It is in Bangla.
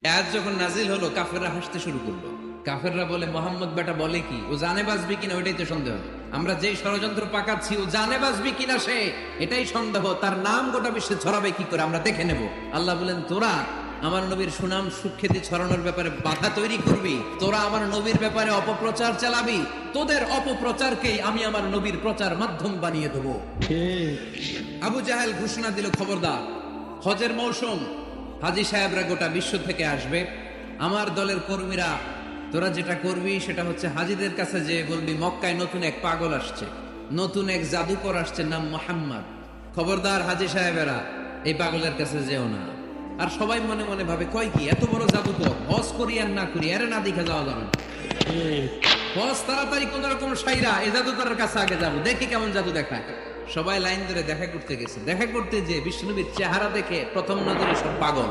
আয়াত যখন নাজিল হলো কাফেররা হাসতে শুরু করলো। কাফেররা বলে মোহাম্মদ বেটা বলে কি, ও জানে বাঁচবি কিনা ওইটাই তো সন্দেহ। আমরা যেই ষড়যন্ত্র পাকাচ্ছি ও জানে বাঁচবি কিনা সে এটাই সন্দেহ। তার নাম গোটা বিশ্বে ছড়াবে কি করে আমরা দেখে নেব। আল্লাহ বলেন, তোরা আমার নবীর সুনাম সুখ্যাতি ছড়ানোর ব্যাপারে বাধা তৈরি করবি, তোরা আমার নবীর ব্যাপারে অপপ্রচার চালাবি, তোদের অপপ্রচারকেই আমি আমার নবীর প্রচার মাধ্যম বানিয়ে দেবো। আবু জাহেল ঘোষণা দিল, খবরদার, হজের মৌসুম, হাজী সাহেবরা গোটা বিশ্ব থেকে আসবে, আমার দলের কর্মীরা তোরা যেটা করবি সেটা হচ্ছে হাজীদের কাছে যে বলবি মক্কায় নতুন এক পাগল আসছে, নতুন এক জাদুকর আসছে, নাম মোহাম্মদ। খবরদার হাজী সাহেবেরা, এই পাগলের কাছে যেও না। আর সবাই মনে মনে ভাবে, কয় কি এত বড় জাদুকর, হজ করি আর না করি এর না দেখে যাওয়া যাবে না। হজ তাড়াতাড়ি কোন রকম সাইরা এই জাদুকরের কাছে আগে যাবো, দেখি কেমন জাদু দেখায়। সবাই লাইন ধরে দেখা করতে গেছে। দেখা করতে যে বিষ্ণুনবীর চেহারা দেখে প্রথম নজরে সব পাগল।